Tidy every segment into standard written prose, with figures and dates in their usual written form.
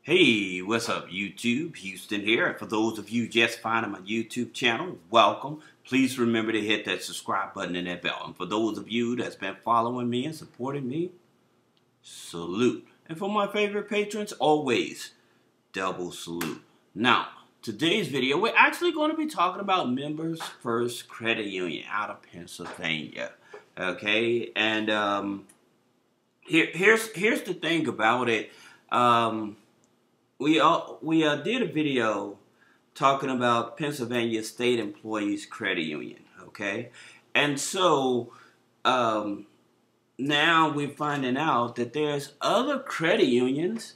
Hey, what's up YouTube? Houston here. And for those of you just finding my YouTube channel, welcome. Please remember to hit that subscribe button and that bell. And for those of you that's been following me and supporting me, salute. And for my favorite patrons, always double salute. Now, today's video, we're actually going to be talking about Members First Credit Union out of Pennsylvania. Okay, and here's the thing about it. We did a video talking about Pennsylvania State Employees Credit Union, okay? And so now we're finding out that there's other credit unions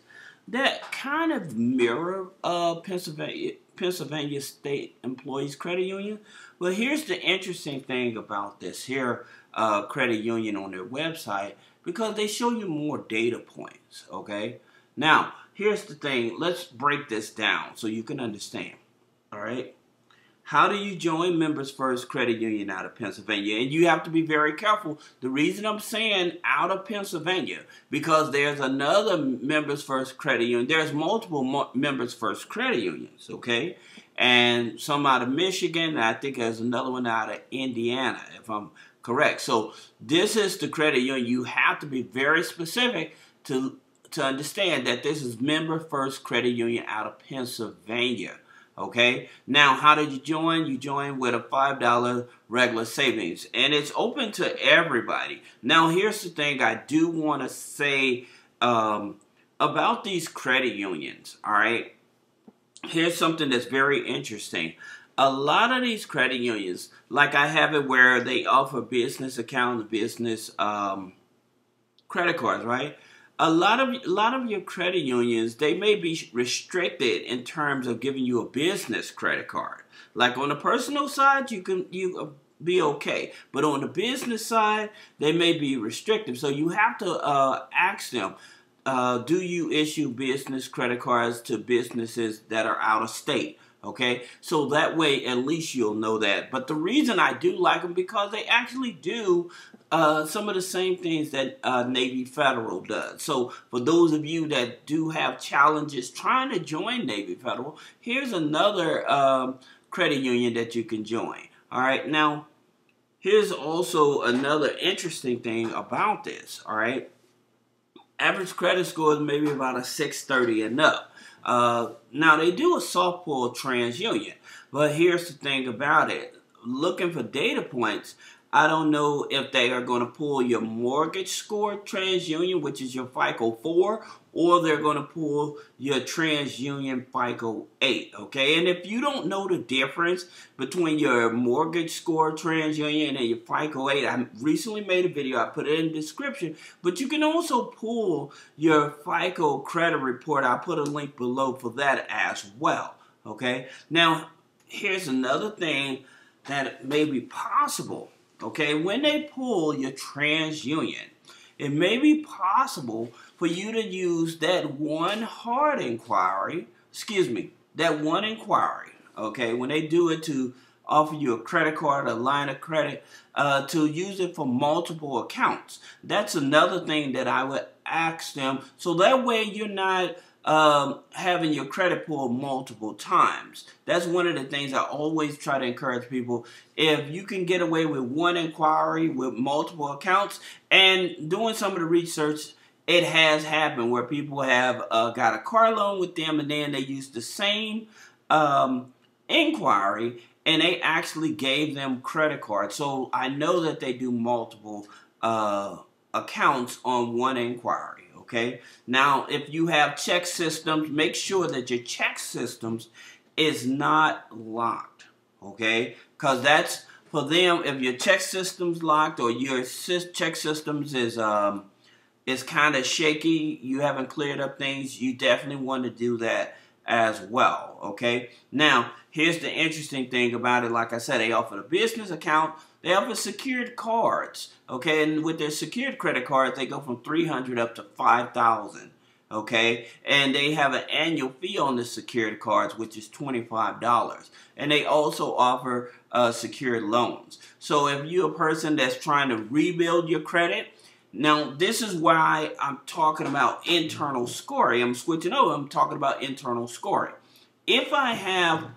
that kind of mirror Pennsylvania State Employees Credit Union. Well, here's the interesting thing about this here credit union on their website, because they show you more data points, okay? Now, here's the thing. Let's break this down so you can understand. All right? How do you join Members First Credit Union out of Pennsylvania? And you have to be very careful. The reason I'm saying out of Pennsylvania, because there's another Members First Credit Union. There's multiple Members First Credit Unions, okay? And some out of Michigan. And I think there's another one out of Indiana, if I'm correct. So this is the credit union. You have to be very specific to understand that this is Member First Credit Union out of Pennsylvania. Okay, now how did you join? You join with a $5 regular savings, and it's open to everybody. Now here's the thing I do want to say about these credit unions. All right, here's something that's very interesting. A lot of these credit unions, like I have it where they offer business accounts, business credit cards, right? A lot of your credit unions, they may be restricted in terms of giving you a business credit card. Like on the personal side, you be okay, but on the business side, they may be restrictive. So you have to ask them, do you issue business credit cards to businesses that are out of state? Okay, so that way at least you'll know that. But the reason I do like them, because they actually do some of the same things that Navy Federal does. So for those of you that do have challenges trying to join Navy Federal, here's another credit union that you can join. All right, now here's also another interesting thing about this. All right, average credit score is maybe about a 630 and up. Now, they do a soft pull TransUnion, but here's the thing about it. Looking for data points, I don't know if they are going to pull your mortgage score TransUnion, which is your FICO 4, or they're going to pull your TransUnion FICO 8, okay? And if you don't know the difference between your mortgage score TransUnion and your FICO 8, I recently made a video, I put it in the description, but you can also pull your FICO credit report. I'll put a link below for that as well, okay? Now, here's another thing that may be possible. Okay, when they pull your TransUnion, it may be possible for you to use that one inquiry, okay, when they do it to offer you a credit card, a line of credit, to use it for multiple accounts. That's another thing that I would ask them, so that way you're not having your credit pulled multiple times. That's one of the things I always try to encourage people. If you can get away with one inquiry with multiple accounts, and doing some of the research, it has happened where people have got a car loan with them, and then they use the same inquiry, and they actually gave them credit cards. So I know that they do multiple accounts on one inquiry. Okay. Now, if you have check systems, make sure that your check systems is not locked. Okay, because that's for them. If your check system's locked, or your check systems is kind of shaky, you haven't cleared up things, you definitely want to do that as well. Okay. Now, here's the interesting thing about it. Like I said, they offer a business account. They offer secured cards, okay, and with their secured credit cards, they go from $300 up to $5,000, okay, and they have an annual fee on the secured cards, which is $25, and they also offer secured loans. So if you're a person that's trying to rebuild your credit, Now, this is why I'm talking about internal scoring. I'm switching over. I'm talking about internal scoring. If I have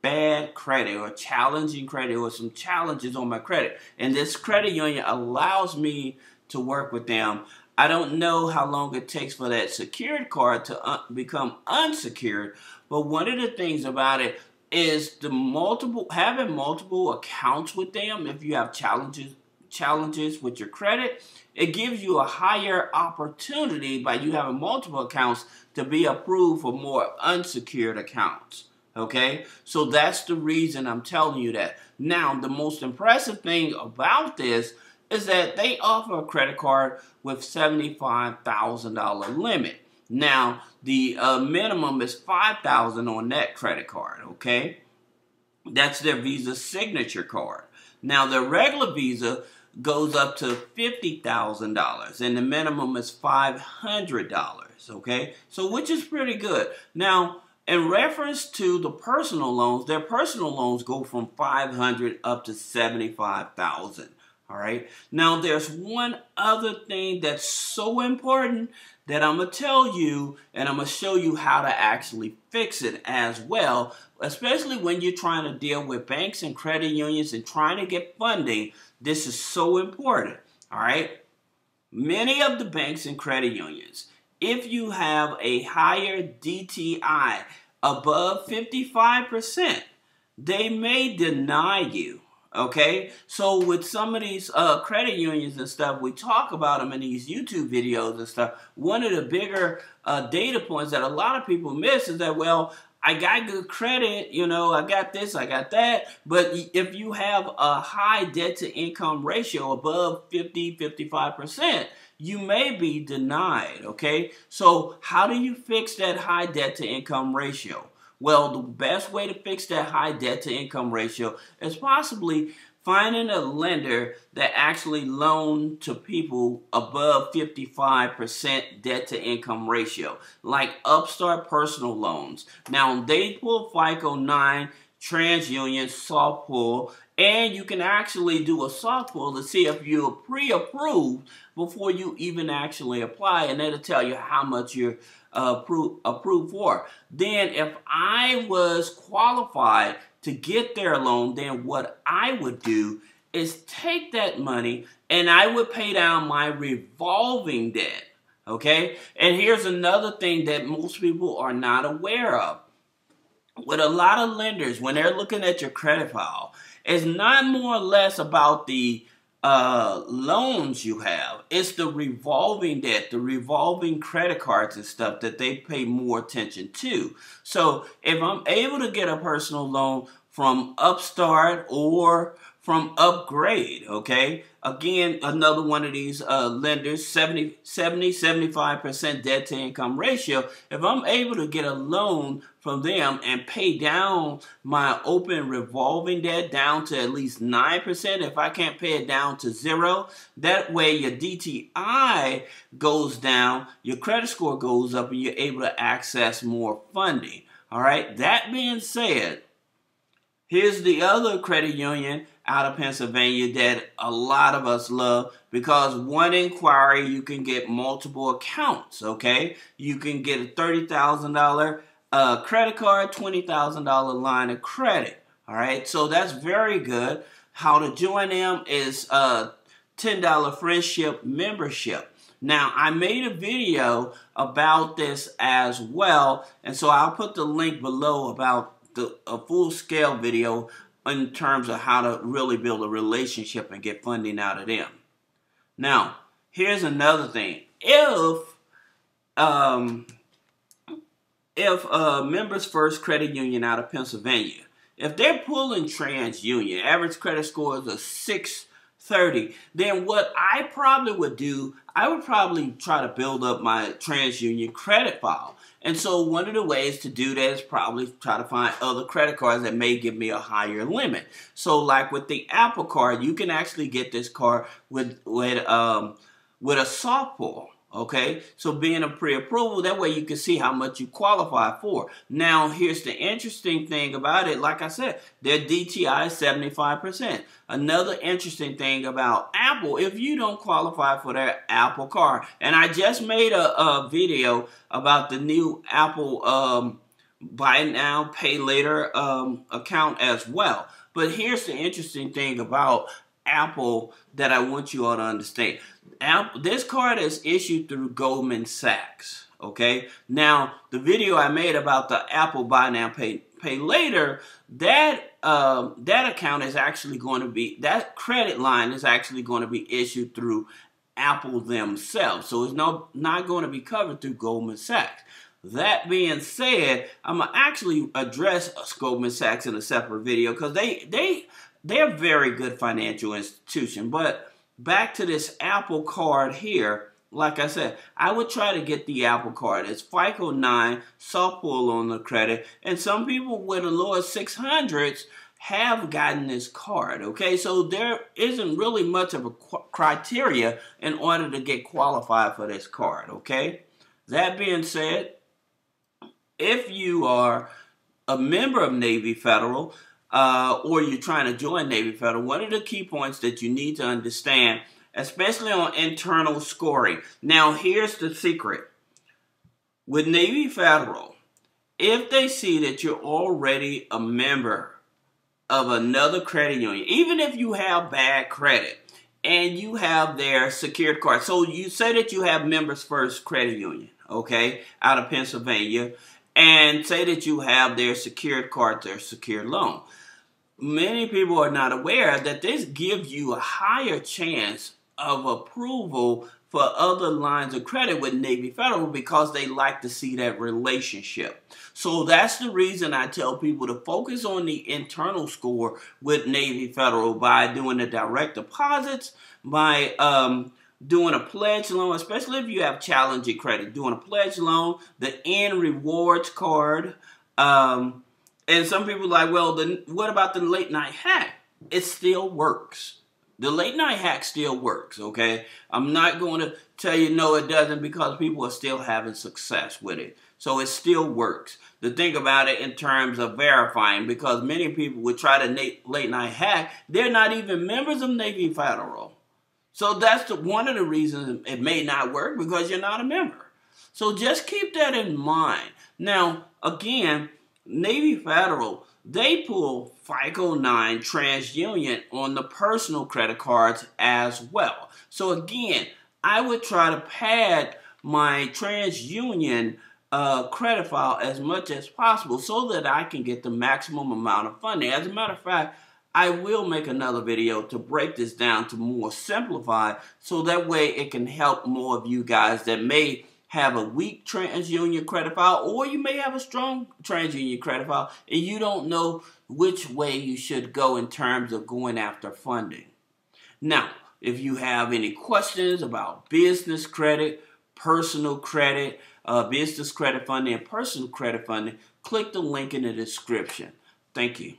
bad credit or challenging credit or some challenges on my credit, and this credit union allows me to work with them, I don't know how long it takes for that secured card to become unsecured, but one of the things about it is having multiple accounts with them. If you have challenges with your credit, it gives you a higher opportunity by you having multiple accounts to be approved for more unsecured accounts. Okay, so that's the reason I'm telling you that. Now, the most impressive thing about this is that they offer a credit card with $75,000 limit. Now, the minimum is $5,000 on that credit card, okay? That's their Visa signature card. Now, the regular Visa goes up to $50,000, and the minimum is $500, okay? So, which is pretty good. Now, in reference to the personal loans, their personal loans go from $500 up to $75,000. All right. Now, there's one other thing that's so important that I'm going to tell you, and I'm going to show you how to actually fix it as well, especially when you're trying to deal with banks and credit unions and trying to get funding. This is so important. All right. Many of the banks and credit unions, if you have a higher DTI above 55%, they may deny you. Okay, so with some of these credit unions and stuff, we talk about them in these YouTube videos and stuff. One of the bigger data points that a lot of people miss is that, well, I got good credit, you know, I got this, I got that. But if you have a high debt to income ratio above 55%, you may be denied, okay? So how do you fix that high debt to income ratio? Well, the best way to fix that high debt to income ratio is possibly finding a lender that actually loan to people above 55% debt to income ratio, like Upstart Personal Loans. Now, they pull FICO 9, TransUnion, soft pull, and you can actually do a soft pull to see if you're pre-approved before you even actually apply, and that'll tell you how much you're approved for. Then if I was qualified to get their loan, then what I would do is take that money and I would pay down my revolving debt. Okay? And here's another thing that most people are not aware of. With a lot of lenders, when they're looking at your credit file, it's not more or less about the loans you have. It's the revolving debt, the revolving credit cards and stuff that they pay more attention to. So if I'm able to get a personal loan from Upstart or from Upgrade, okay? Again, another one of these lenders, 75% debt to income ratio. If I'm able to get a loan from them and pay down my open revolving debt down to at least 9%, if I can't pay it down to 0, that way your DTI goes down, your credit score goes up, and you're able to access more funding. All right, that being said, here's the other credit union out of Pennsylvania that a lot of us love, because one inquiry, you can get multiple accounts, okay? You can get a $30,000 credit card, $20,000 line of credit, all right? So that's very good. How to join them is $10 friendship membership. Now, I made a video about this as well, and so I'll put the link below about a full-scale video in terms of how to really build a relationship and get funding out of them. Now, here's another thing. If Members First Credit Union out of Pennsylvania, if they're pulling TransUnion, average credit score is a 630, then what I probably would do, I would probably try to build up my TransUnion credit file. And so one of the ways to do that is probably try to find other credit cards that may give me a higher limit. So like with the Apple card, you can actually get this card with a soft pull. Okay, so being a pre-approval, that way you can see how much you qualify for. Now, here's the interesting thing about it. Like I said, their DTI is 75%. Another interesting thing about Apple, if you don't qualify for their Apple Card, and I just made a video about the new Apple buy now, pay later account as well. But here's the interesting thing about Apple that I want you all to understand. This card is issued through Goldman Sachs. Okay. Now, the video I made about the Apple buy now, pay later, that account is actually going to be, that credit line is actually going to be issued through Apple themselves. So it's not going to be covered through Goldman Sachs. That being said, I'm going to actually address Goldman Sachs in a separate video because they're a very good financial institution. But back to this Apple card here, like I said, I would try to get the Apple card. It's FICO 9, soft pull on the credit, and some people with a lower 600s have gotten this card, okay? So there isn't really much of a criteria in order to get qualified for this card, okay? That being said, if you are a member of Navy Federal or you're trying to join Navy Federal, one of the key points that you need to understand, especially on internal scoring. Now, here's the secret. With Navy Federal, if they see that you're already a member of another credit union, even if you have bad credit and you have their secured card, so you say that you have Members First Credit Union, okay, out of Pennsylvania, and say that you have their secured card, their secured loan. Many people are not aware that this gives you a higher chance of approval for other lines of credit with Navy Federal because they like to see that relationship. So that's the reason I tell people to focus on the internal score with Navy Federal by doing the direct deposits, by doing a pledge loan, especially if you have challenging credit, doing a pledge loan, the N rewards card. And some people are like, well, what about the late night hack? It still works. The late night hack still works, okay? I'm not going to tell you no, it doesn't, because people are still having success with it. So it still works. The thing about it in terms of verifying, because many people would try to late night hack, they're not even members of Navy Federal. So that's one of the reasons it may not work, because you're not a member. So just keep that in mind. Now, again, Navy Federal, they pull FICO 9 TransUnion on the personal credit cards as well. So again, I would try to pad my TransUnion credit file as much as possible so that I can get the maximum amount of funding. As a matter of fact, I will make another video to break this down to more simplified, so that way it can help more of you guys that may have a weak TransUnion credit file, or you may have a strong TransUnion credit file and you don't know which way you should go in terms of going after funding. Now, if you have any questions about business credit, personal credit, business credit funding, and personal credit funding, click the link in the description. Thank you.